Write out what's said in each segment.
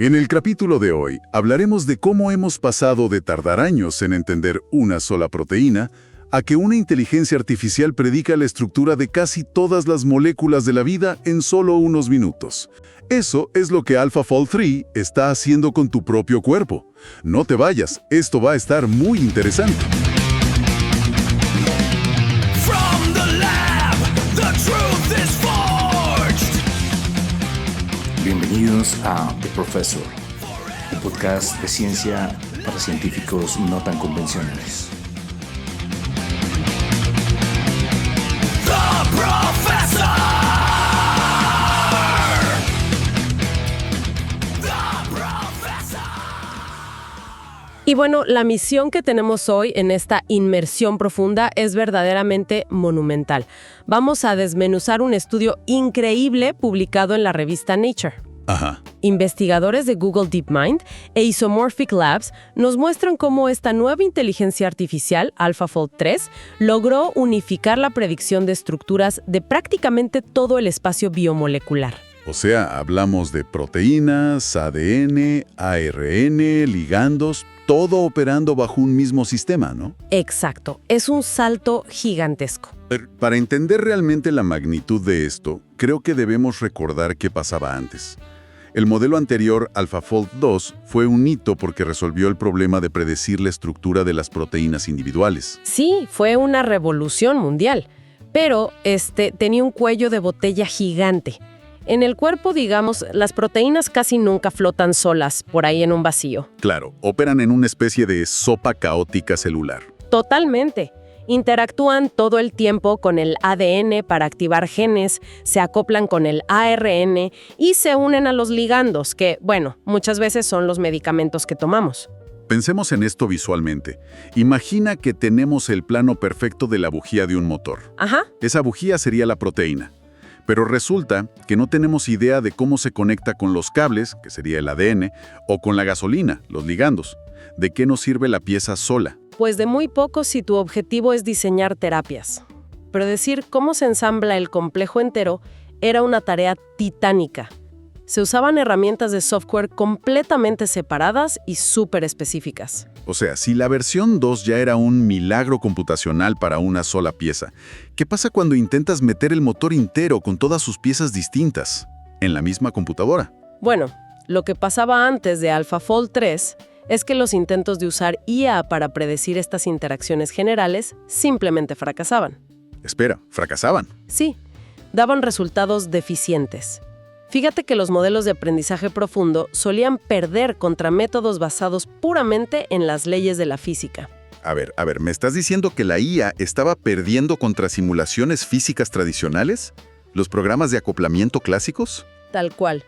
En el capítulo de hoy hablaremos de cómo hemos pasado de tardar años en entender una sola proteína a que una inteligencia artificial predica la estructura de casi todas las moléculas de la vida en solo unos minutos. Eso es lo que AlphaFold 3 está haciendo con tu propio cuerpo. No te vayas, esto va a estar muy interesante. From the lab, the truth is forged. Bienvenidos a The Professor, un podcast de ciencia para científicos no tan convencionales. The Professor. The Professor. Y bueno, la misión que tenemos hoy en esta inmersión profunda es verdaderamente monumental. Vamos a desmenuzar un estudio increíble publicado en la revista Nature. Ajá. Investigadores de Google DeepMind e Isomorphic Labs nos muestran cómo esta nueva inteligencia artificial, AlphaFold 3, logró unificar la predicción de estructuras de prácticamente todo el espacio biomolecular. O sea, hablamos de proteínas, ADN, ARN, ligandos, todo operando bajo un mismo sistema, ¿no? Exacto, es un salto gigantesco. Para entender realmente la magnitud de esto, creo que debemos recordar qué pasaba antes. El modelo anterior, AlphaFold 2, fue un hito porque resolvió el problema de predecir la estructura de las proteínas individuales. Sí, fue una revolución mundial, pero tenía un cuello de botella gigante. En el cuerpo, digamos, las proteínas casi nunca flotan solas por ahí en un vacío. Claro, operan en una especie de sopa caótica celular. Totalmente. Interactúan todo el tiempo con el ADN para activar genes, se acoplan con el ARN y se unen a los ligandos, que, bueno, muchas veces son los medicamentos que tomamos. Pensemos en esto visualmente. Imagina que tenemos el plano perfecto de la bujía de un motor. Ajá. Esa bujía sería la proteína. Pero resulta que no tenemos idea de cómo se conecta con los cables, que sería el ADN, o con la gasolina, los ligandos. ¿De qué nos sirve la pieza sola? Pues de muy poco si tu objetivo es diseñar terapias. Predecir cómo se ensambla el complejo entero era una tarea titánica. Se usaban herramientas de software completamente separadas y súper específicas. O sea, si la versión 2 ya era un milagro computacional para una sola pieza, ¿qué pasa cuando intentas meter el motor entero con todas sus piezas distintas en la misma computadora? Bueno, lo que pasaba antes de AlphaFold 3 es que los intentos de usar IA para predecir estas interacciones generales simplemente fracasaban. Espera, ¿fracasaban? Sí, daban resultados deficientes. Fíjate que los modelos de aprendizaje profundo solían perder contra métodos basados puramente en las leyes de la física. A ver, ¿me estás diciendo que la IA estaba perdiendo contra simulaciones físicas tradicionales? ¿Los programas de acoplamiento clásicos? Tal cual.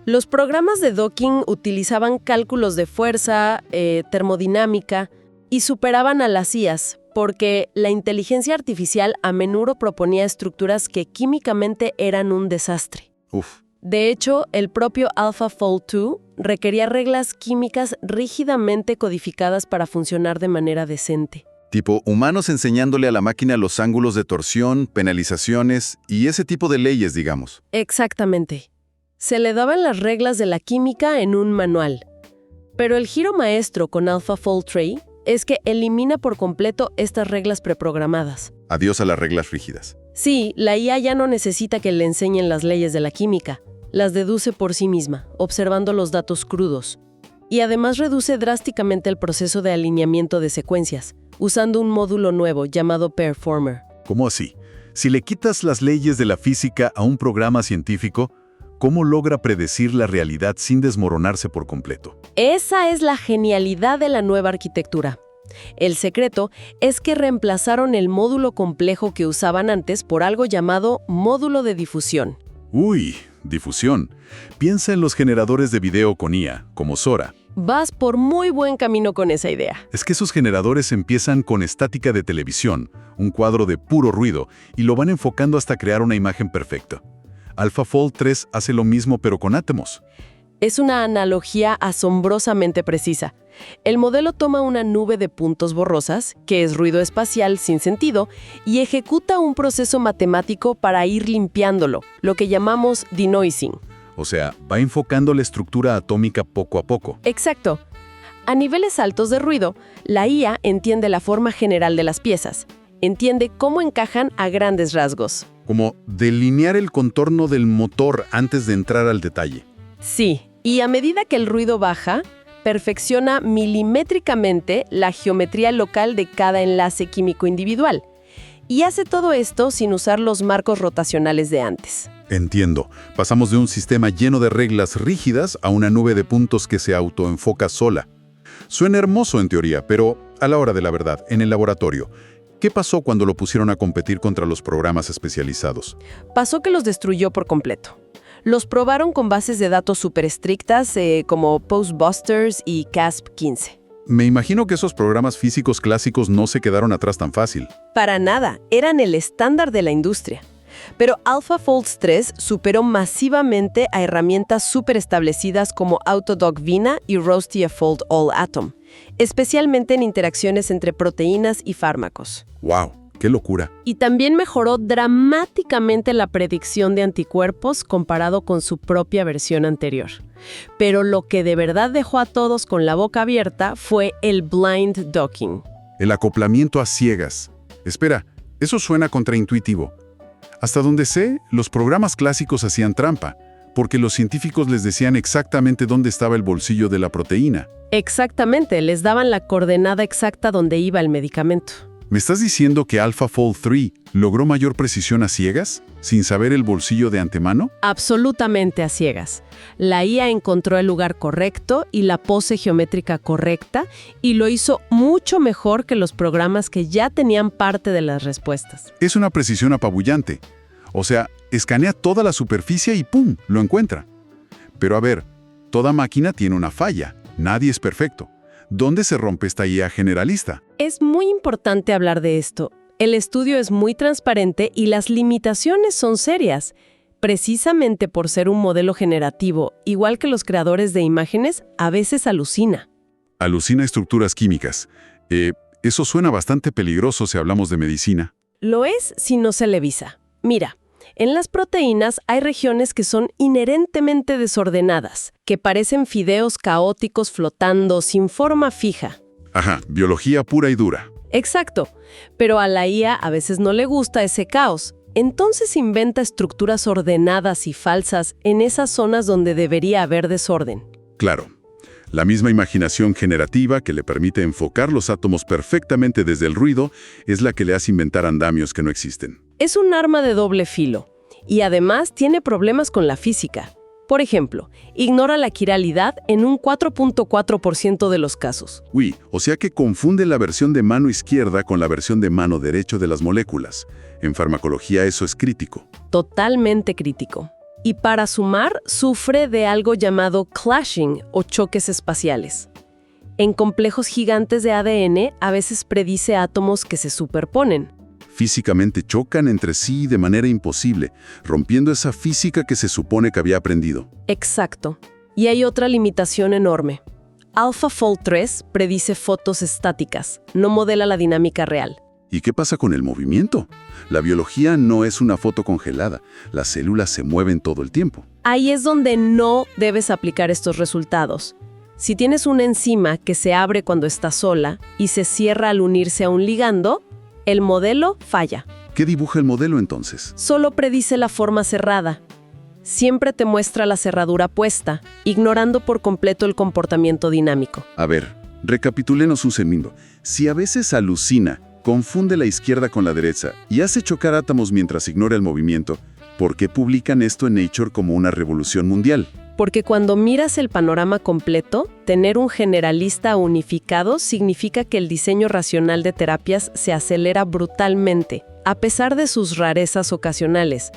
Los programas de docking utilizaban cálculos de fuerza, termodinámica y superaban a las IAs porque la inteligencia artificial a menudo proponía estructuras que químicamente eran un desastre. Uf. De hecho, el propio AlphaFold 2 requería reglas químicas rígidamente codificadas para funcionar de manera decente. Tipo, humanos enseñándole a la máquina los ángulos de torsión, penalizaciones y ese tipo de leyes, digamos. Exactamente. Se le daban las reglas de la química en un manual. Pero el giro maestro con AlphaFold 3 es que elimina por completo estas reglas preprogramadas. Adiós a las reglas rígidas. Sí, la IA ya no necesita que le enseñen las leyes de la química. Las deduce por sí misma, observando los datos crudos. Y además reduce drásticamente el proceso de alineamiento de secuencias, usando un módulo nuevo llamado Performer. ¿Cómo así? Si le quitas las leyes de la física a un programa científico, ¿cómo logra predecir la realidad sin desmoronarse por completo? Esa es la genialidad de la nueva arquitectura. El secreto es que reemplazaron el módulo complejo que usaban antes por algo llamado módulo de difusión. Uy, difusión. Piensa en los generadores de video con IA, como Sora. Vas por muy buen camino con esa idea. Es que esos generadores empiezan con estática de televisión, un cuadro de puro ruido, y lo van enfocando hasta crear una imagen perfecta. AlphaFold 3 hace lo mismo pero con átomos. Es una analogía asombrosamente precisa. El modelo toma una nube de puntos borrosas, que es ruido espacial sin sentido, y ejecuta un proceso matemático para ir limpiándolo, lo que llamamos denoising. O sea, va enfocando la estructura atómica poco a poco. Exacto. A niveles altos de ruido, la IA entiende la forma general de las piezas, entiende cómo encajan a grandes rasgos. Como delinear el contorno del motor antes de entrar al detalle. Sí, y a medida que el ruido baja, perfecciona milimétricamente la geometría local de cada enlace químico individual. Y hace todo esto sin usar los marcos rotacionales de antes. Entiendo. Pasamos de un sistema lleno de reglas rígidas a una nube de puntos que se autoenfoca sola. Suena hermoso en teoría, pero a la hora de la verdad, en el laboratorio, ¿qué pasó cuando lo pusieron a competir contra los programas especializados? Pasó que los destruyó por completo. Los probaron con bases de datos súper estrictas como Postbusters y CASP-15. Me imagino que esos programas físicos clásicos no se quedaron atrás tan fácil. Para nada, eran el estándar de la industria. Pero AlphaFold 3 superó masivamente a herramientas súper establecidas como Autodoc Vina y Rostiafold All Atom, especialmente en interacciones entre proteínas y fármacos. ¡Wow! ¡Qué locura! Y también mejoró dramáticamente la predicción de anticuerpos comparado con su propia versión anterior. Pero lo que de verdad dejó a todos con la boca abierta fue el blind docking. El acoplamiento a ciegas. Espera, eso suena contraintuitivo. Hasta donde sé, los programas clásicos hacían trampa, porque los científicos les decían exactamente dónde estaba el bolsillo de la proteína. Exactamente, les daban la coordenada exacta donde iba el medicamento. ¿Me estás diciendo que AlphaFold 3 logró mayor precisión a ciegas, sin saber el bolsillo de antemano? Absolutamente a ciegas. La IA encontró el lugar correcto y la pose geométrica correcta y lo hizo mucho mejor que los programas que ya tenían parte de las respuestas. Es una precisión apabullante. O sea, escanea toda la superficie y ¡pum!, lo encuentra. Pero a ver, toda máquina tiene una falla. Nadie es perfecto. ¿Dónde se rompe esta IA generalista? Es muy importante hablar de esto. El estudio es muy transparente y las limitaciones son serias. Precisamente por ser un modelo generativo, igual que los creadores de imágenes, a veces alucina. Alucina estructuras químicas. Eso suena bastante peligroso si hablamos de medicina. Lo es si no se le visa. Mira, en las proteínas hay regiones que son inherentemente desordenadas, que parecen fideos caóticos flotando sin forma fija. Ajá, biología pura y dura. Exacto, pero a la IA a veces no le gusta ese caos. Entonces inventa estructuras ordenadas y falsas en esas zonas donde debería haber desorden. Claro. La misma imaginación generativa que le permite enfocar los átomos perfectamente desde el ruido es la que le hace inventar andamios que no existen. Es un arma de doble filo y además tiene problemas con la física. Por ejemplo, ignora la quiralidad en un 4.4% de los casos. Uy, o sea que confunde la versión de mano izquierda con la versión de mano derecho de las moléculas. En farmacología eso es crítico. Totalmente crítico. Y para sumar, sufre de algo llamado clashing o choques espaciales. En complejos gigantes de ADN, a veces predice átomos que se superponen. Físicamente chocan entre sí de manera imposible, rompiendo esa física que se supone que había aprendido. Exacto. Y hay otra limitación enorme. AlphaFold 3 predice fotos estáticas, no modela la dinámica real. ¿Y qué pasa con el movimiento? La biología no es una foto congelada. Las células se mueven todo el tiempo. Ahí es donde no debes aplicar estos resultados. Si tienes una enzima que se abre cuando está sola y se cierra al unirse a un ligando, el modelo falla. ¿Qué dibuja el modelo entonces? Solo predice la forma cerrada. Siempre te muestra la cerradura puesta, ignorando por completo el comportamiento dinámico. A ver, recapitulemos un segundo. Si a veces alucina, confunde la izquierda con la derecha y hace chocar átomos mientras ignora el movimiento, ¿por qué publican esto en Nature como una revolución mundial? Porque cuando miras el panorama completo, tener un generalista unificado significa que el diseño racional de terapias se acelera brutalmente, a pesar de sus rarezas ocasionales.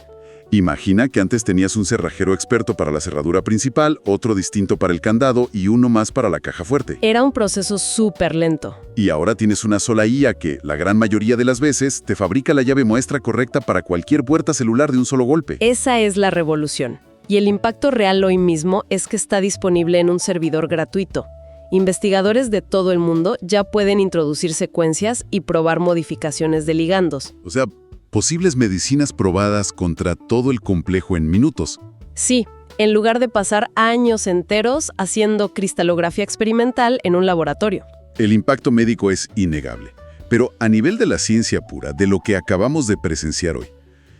Imagina que antes tenías un cerrajero experto para la cerradura principal, otro distinto para el candado y uno más para la caja fuerte. Era un proceso súper lento. Y ahora tienes una sola IA que, la gran mayoría de las veces, te fabrica la llave muestra correcta para cualquier puerta celular de un solo golpe. Esa es la revolución. Y el impacto real hoy mismo es que está disponible en un servidor gratuito. Investigadores de todo el mundo ya pueden introducir secuencias y probar modificaciones de ligandos. O sea, posibles medicinas probadas contra todo el complejo en minutos. Sí, en lugar de pasar años enteros haciendo cristalografía experimental en un laboratorio. El impacto médico es innegable. Pero a nivel de la ciencia pura, de lo que acabamos de presenciar hoy,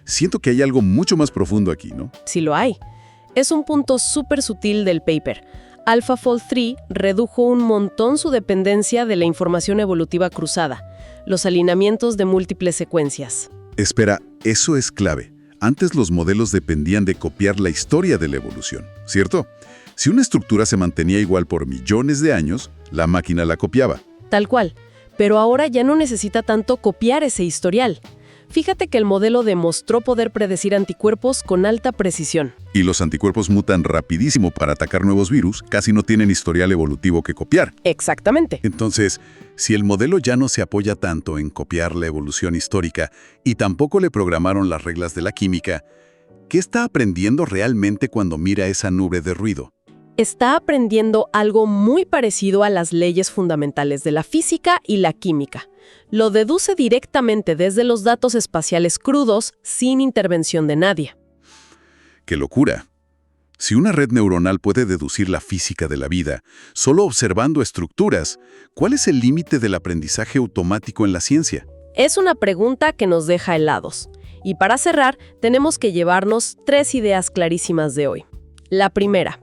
siento que hay algo mucho más profundo aquí, ¿no? Sí lo hay. Es un punto súper sutil del paper. AlphaFold 3 redujo un montón su dependencia de la información evolutiva cruzada, los alineamientos de múltiples secuencias. Espera, eso es clave. Antes los modelos dependían de copiar la historia de la evolución, ¿cierto? Si una estructura se mantenía igual por millones de años, la máquina la copiaba. Tal cual. Pero ahora ya no necesita tanto copiar ese historial. Fíjate que el modelo demostró poder predecir anticuerpos con alta precisión. Y los anticuerpos mutan rapidísimo para atacar nuevos virus, casi no tienen historial evolutivo que copiar. Exactamente. Entonces, si el modelo ya no se apoya tanto en copiar la evolución histórica y tampoco le programaron las reglas de la química, ¿qué está aprendiendo realmente cuando mira esa nube de ruido? Está aprendiendo algo muy parecido a las leyes fundamentales de la física y la química. Lo deduce directamente desde los datos espaciales crudos, sin intervención de nadie. ¡Qué locura! Si una red neuronal puede deducir la física de la vida solo observando estructuras, ¿cuál es el límite del aprendizaje automático en la ciencia? Es una pregunta que nos deja helados. Y para cerrar, tenemos que llevarnos 3 ideas clarísimas de hoy. La primera: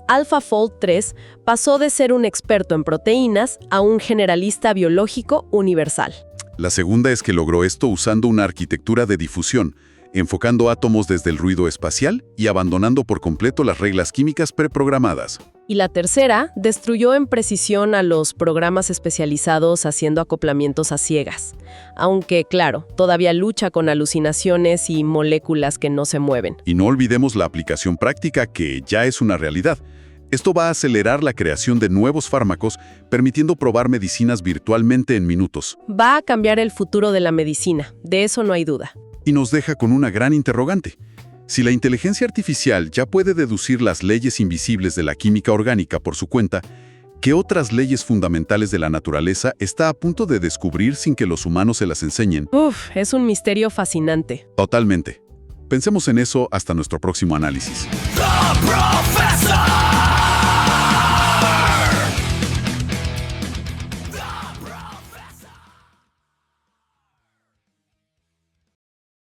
AlphaFold 3 pasó de ser un experto en proteínas a un generalista biológico universal. La segunda es que logró esto usando una arquitectura de difusión, enfocando átomos desde el ruido espacial y abandonando por completo las reglas químicas preprogramadas. Y la tercera, destruyó en precisión a los programas especializados haciendo acoplamientos a ciegas. Aunque, claro, todavía lucha con alucinaciones y moléculas que no se mueven. Y no olvidemos la aplicación práctica que ya es una realidad. Esto va a acelerar la creación de nuevos fármacos, permitiendo probar medicinas virtualmente en minutos. Va a cambiar el futuro de la medicina, de eso no hay duda. Y nos deja con una gran interrogante. Si la inteligencia artificial ya puede deducir las leyes invisibles de la química orgánica por su cuenta, ¿qué otras leyes fundamentales de la naturaleza está a punto de descubrir sin que los humanos se las enseñen? Es un misterio fascinante. Totalmente. Pensemos en eso hasta nuestro próximo análisis. The Prophet!